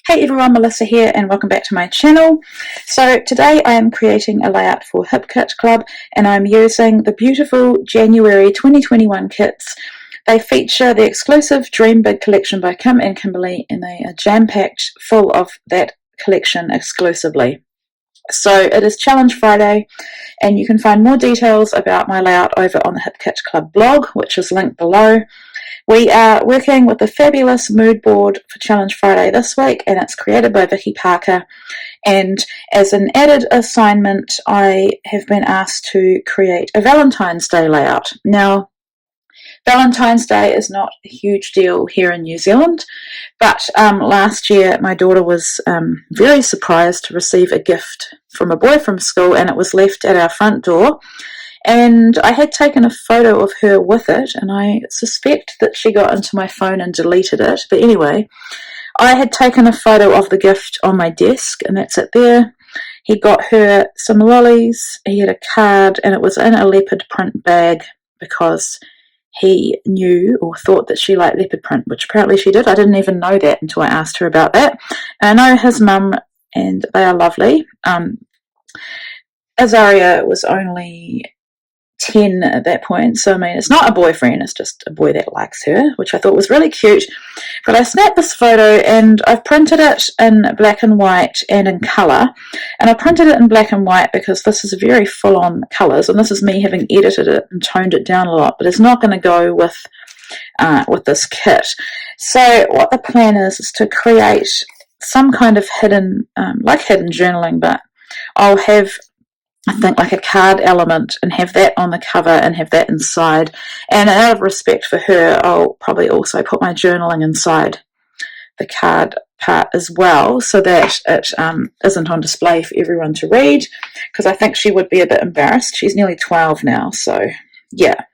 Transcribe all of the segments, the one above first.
Hey everyone, Melissa here and welcome back to my channel. So today I am creating a layout for Hip Kit Club and I'm using the beautiful January 2021 kits. They feature the exclusive Dream Big collection by Kim and Kimberly and they are jam-packed full of that collection exclusively. So it is Challenge Friday and you can find more details about my layout over on the Hip Kit Club blog, which is linked below. We are working with the fabulous Moodboard for Challenge Friday this week, and it's created by Vicky Parker. And as an added assignment, I have been asked to create a Valentine's Day layout. Now, Valentine's Day is not a huge deal here in New Zealand, but last year my daughter was very surprised to receive a gift from a boy from school, and it was left at our front door. And I had taken a photo of her with it, and I suspect that she got into my phone and deleted it. But anyway, I had taken a photo of the gift on my desk, and that's it there. He got her some lollies, he had a card, and it was in a leopard print bag because he knew or thought that she liked leopard print, which apparently she did. I didn't even know that until I asked her about that. And I know his mum, and they are lovely. Azaria was only 10 at that point, so I mean it's not a boyfriend, it's just a boy that likes her, which I thought was really cute. But I snapped this photo and I've printed it in black and white and in colour, and I printed it in black and white because this is very full-on colours, and this is me having edited it and toned it down a lot, but it's not going to go with this kit. So what the plan is to create some kind of hidden like hidden journaling, but I'll have, I think, like a card element and have that on the cover and have that inside. And out of respect for her, I'll probably also put my journaling inside the card part as well, so that it isn't on display for everyone to read, because I think she would be a bit embarrassed. She's nearly 12 now, so yeah,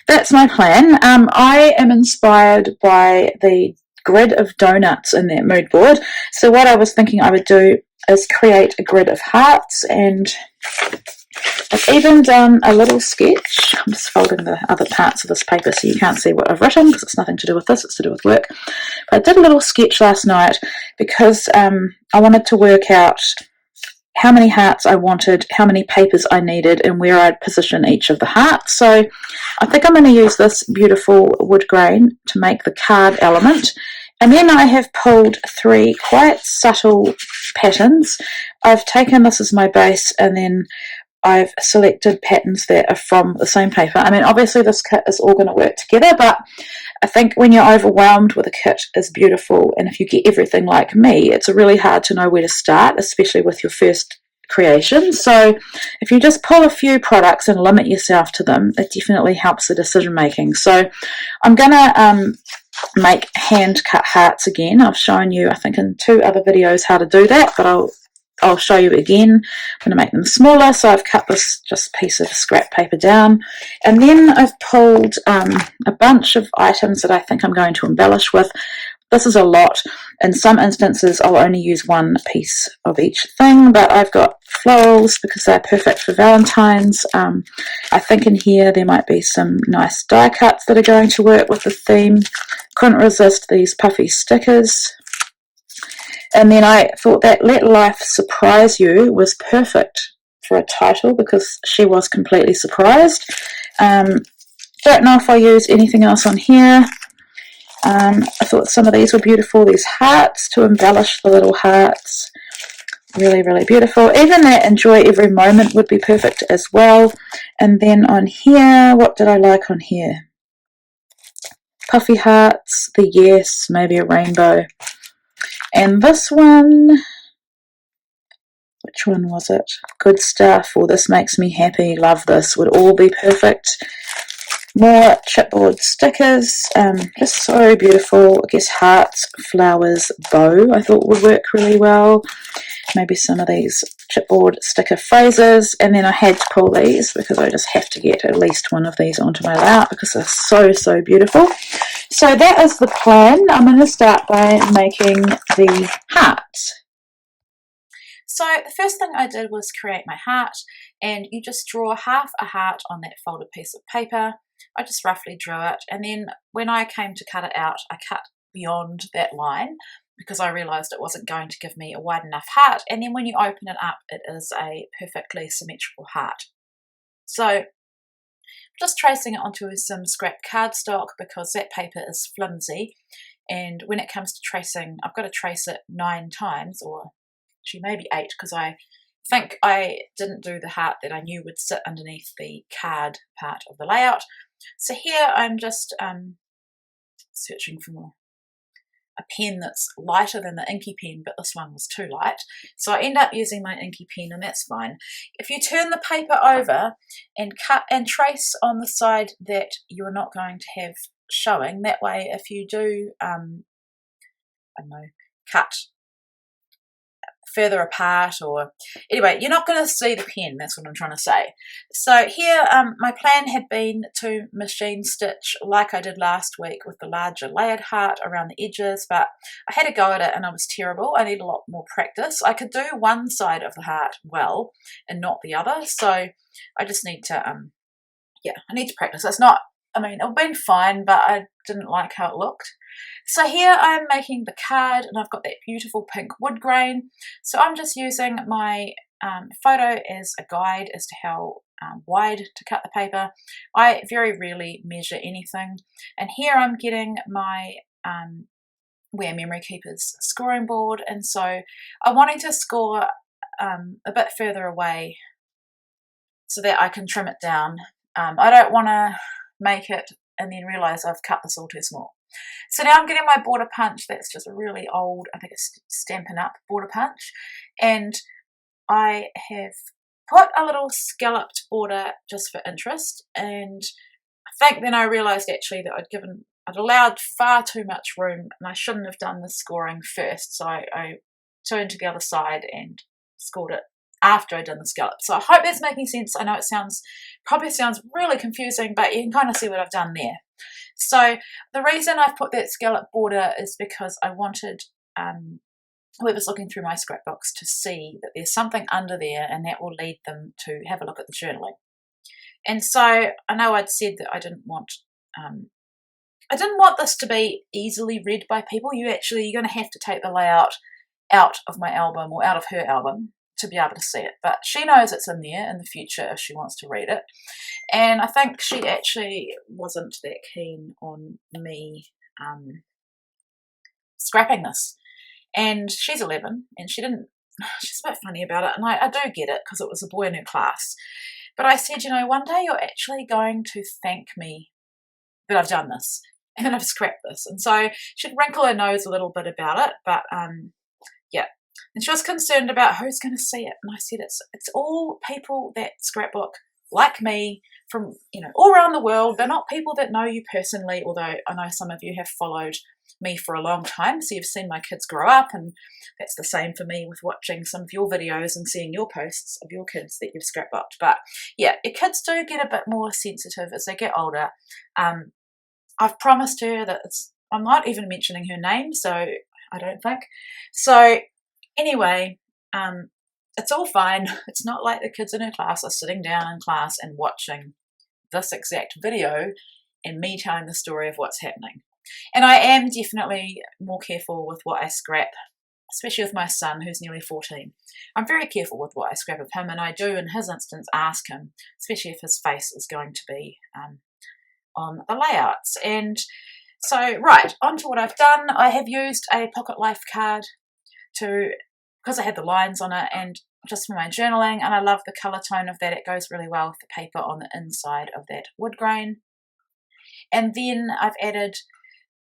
that's my plan. I am inspired by the grid of donuts in that mood board. So what I was thinking I would do is create a grid of hearts, and I've even done a little sketch. I'm just folding the other parts of this paper so you can't see what I've written, because it's nothing to do with this, it's to do with work. But I did a little sketch last night because I wanted to work out how many hearts I wanted, how many papers I needed, and where I'd position each of the hearts. So I think I'm going to use this beautiful wood grain to make the card element. And then I have pulled 3 quite subtle patterns. I've taken this as my base, and then I've selected patterns that are from the same paper. I mean, obviously this kit is all going to work together, but I think when you're overwhelmed with a kit is beautiful, and if you get everything like me, it's really hard to know where to start, especially with your first creation. So if you just pull a few products and limit yourself to them, it definitely helps the decision making. So I'm going to make hand cut hearts again. I've shown you, I think, in 2 other videos how to do that, but I'll show you again. I'm going to make them smaller, so I've cut this just piece of scrap paper down, and then I've pulled a bunch of items that I think I'm going to embellish with. This is a lot. In some instances I'll only use 1 piece of each thing, but I've got florals because they're perfect for Valentine's. I think in here there might be some nice die cuts that are going to work with the theme. Couldn't resist these puffy stickers. And then I thought that Let Life Surprise You was perfect for a title because she was completely surprised. Don't know if I'll use anything else on here. I thought some of these were beautiful. These hearts to embellish the little hearts. Really, really beautiful. Even that Enjoy Every Moment would be perfect as well. And then on here, what did I like on here? Puffy hearts, the yes, maybe a rainbow. And this one, which one was it? Good Stuff, or This Makes Me Happy, Love This, would all be perfect. More chipboard stickers, just so beautiful. I guess hearts, flowers, bow I thought would work really well. Maybe some of these chipboard sticker phrases, and then I had to pull these because I just have to get at least 1 of these onto my layout because they're so, so beautiful. So that is the plan. I'm going to start by making the hearts. So the first thing I did was create my heart, and you just draw half a heart on that folded piece of paper. I just roughly drew it, and then when I came to cut it out, I cut beyond that line because I realised it wasn't going to give me a wide enough heart. And then when you open it up, it is a perfectly symmetrical heart. So just tracing it onto some scrap cardstock because that paper is flimsy, and when it comes to tracing, I've got to trace it 9 times, or actually maybe 8, because I think I didn't do the heart that I knew would sit underneath the card part of the layout. So here I'm just searching for a pen that's lighter than the inky pen, but this one was too light, so I end up using my inky pen, and that's fine. If you turn the paper over and cut and trace on the side that you're not going to have showing, that way if you do I don't know, cut further apart, or anyway, you're not going to see the pen. That's what I'm trying to say. So here my plan had been to machine stitch like I did last week with the larger layered heart around the edges, but I had a go at it and I was terrible. I need a lot more practice. I could do one side of the heart well and not the other, so I just need to I need to practice. It's not, I mean, it'll been fine, but I didn't like how it looked. So here I'm making the card, and I've got that beautiful pink wood grain. So I'm just using my photo as a guide as to how wide to cut the paper. I very rarely measure anything. And here I'm getting my Where Memory Keepers scoring board, and so I'm wanting to score a bit further away so that I can trim it down. I don't want to make it and then realise I've cut this all too small. So now I'm getting my border punch. That's just a really old, I think it's Stampin' Up! Border punch, and I have put a little scalloped border just for interest, and I think then I realised actually that I'd allowed far too much room, and I shouldn't have done the scoring first, so I turned to the other side and scored it after I done the scallop. So I hope that's making sense. I know it probably sounds really confusing, but you can kind of see what I've done there. So the reason I've put that scallop border is because I wanted whoever's looking through my scrapbooks to see that there's something under there, and that will lead them to have a look at the journaling. And so I know I'd said that I didn't want this to be easily read by people. You're going to have to take the layout out of my album, or out of her album, to be able to see it, but she knows it's in there in the future if she wants to read it. And I think she actually wasn't that keen on me scrapping this, and she's 11 and she's a bit funny about it, and I do get it because it was a boy in her class, but I said, one day you're actually going to thank me that I've done this and that I've scrapped this. And so she'd wrinkle her nose a little bit about it, but yeah. And she was concerned about who's going to see it. And I said, it's all people that scrapbook like me from, all around the world. They're not people that know you personally, although I know some of you have followed me for a long time, so you've seen my kids grow up, and that's the same for me with watching some of your videos and seeing your posts of your kids that you've scrapbooked. But yeah, your kids do get a bit more sensitive as they get older. I've promised her that I'm not even mentioning her name, so I don't think. So anyway, it's all fine. It's not like the kids in her class are sitting down in class and watching this exact video and me telling the story of what's happening. And I am definitely more careful with what I scrap, especially with my son who's nearly 14. I'm very careful with what I scrap of him, and I do in his instance ask him, especially if his face is going to be on the layouts. And so right, on to what I've done. I have used a Pocket Life card because I had the lines on it, and just for my journaling, and I love the colour tone of that. It goes really well with the paper on the inside of that wood grain. And then I've added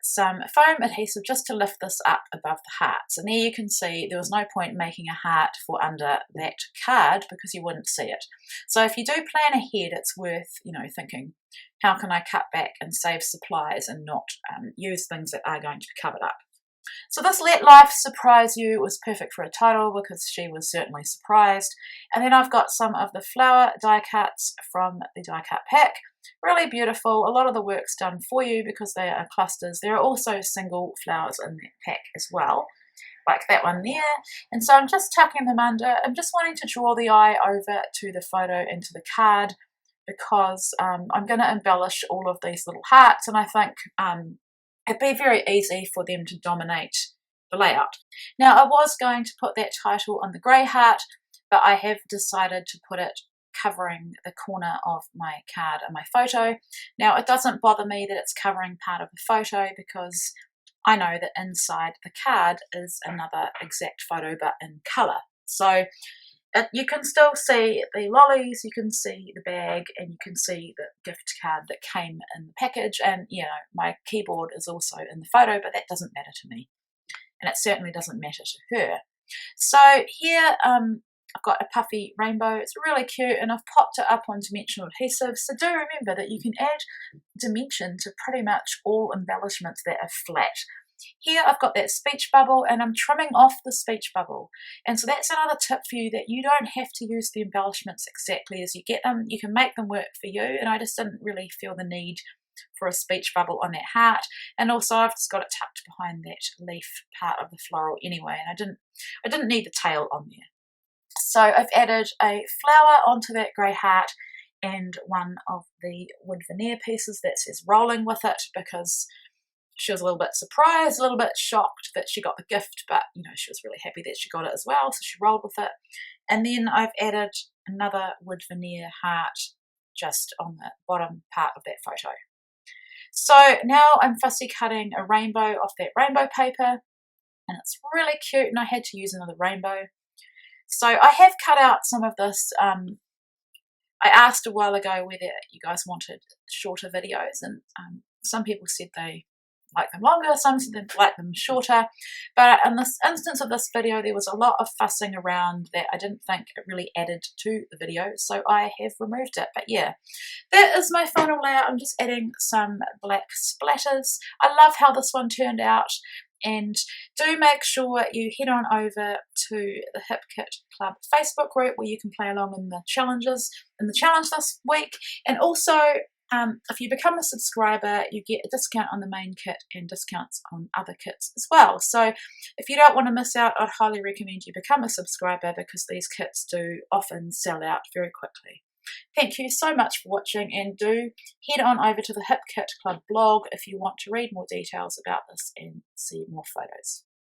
some foam adhesive just to lift this up above the hearts. And there you can see there was no point making a heart for under that card because you wouldn't see it. So if you do plan ahead, it's worth, thinking, how can I cut back and save supplies and not use things that are going to be covered up. So this Let Life Surprise You was perfect for a title because she was certainly surprised. And then I've got some of the flower die cuts from the die cut pack. Really beautiful. A lot of the work's done for you because they are clusters. There are also single flowers in that pack as well, like that one there. And so I'm just tucking them under. I'm just wanting to draw the eye over to the photo and to the card because I'm going to embellish all of these little hearts, and I think it'd be very easy for them to dominate the layout. Now, I was going to put that title on the grey heart, but I have decided to put it covering the corner of my card and my photo. Now, it doesn't bother me that it's covering part of the photo because I know that inside the card is another exact photo but in colour. So you can still see the lollies, you can see the bag, and you can see the gift card that came in the package, and my keyboard is also in the photo, but that doesn't matter to me, and it certainly doesn't matter to her. So here I've got a puffy rainbow. It's really cute, and I've popped it up on dimensional adhesive, so do remember that you can add dimension to pretty much all embellishments that are flat. Here I've got that speech bubble, and I'm trimming off the speech bubble, and so that's another tip for you, that you don't have to use the embellishments exactly as you get them. You can make them work for you, and I just didn't really feel the need for a speech bubble on that heart, and also I've just got it tucked behind that leaf part of the floral anyway, and I didn't need the tail on there. So I've added a flower onto that grey heart and one of the wood veneer pieces that says rolling with it, because she was a little bit surprised, a little bit shocked that she got the gift, but she was really happy that she got it as well, so she rolled with it. And then I've added another wood veneer heart just on the bottom part of that photo. So now I'm fussy cutting a rainbow off that rainbow paper, and it's really cute, and I had to use another rainbow. So I have cut out some of this. I asked a while ago whether you guys wanted shorter videos, and some people said they like them longer, some said they like them shorter, but in this instance of this video there was a lot of fussing around that I didn't think it really added to the video, so I have removed it. But yeah, that is my final layout. I'm just adding some black splatters. I love how this one turned out, and do make sure you head on over to the Hip Kit Club Facebook group where you can play along in the challenges, in the challenge this week. And also, if you become a subscriber, you get a discount on the main kit and discounts on other kits as well. So if you don't want to miss out, I'd highly recommend you become a subscriber, because these kits do often sell out very quickly. Thank you so much for watching, and do head on over to the Hip Kit Club blog if you want to read more details about this and see more photos.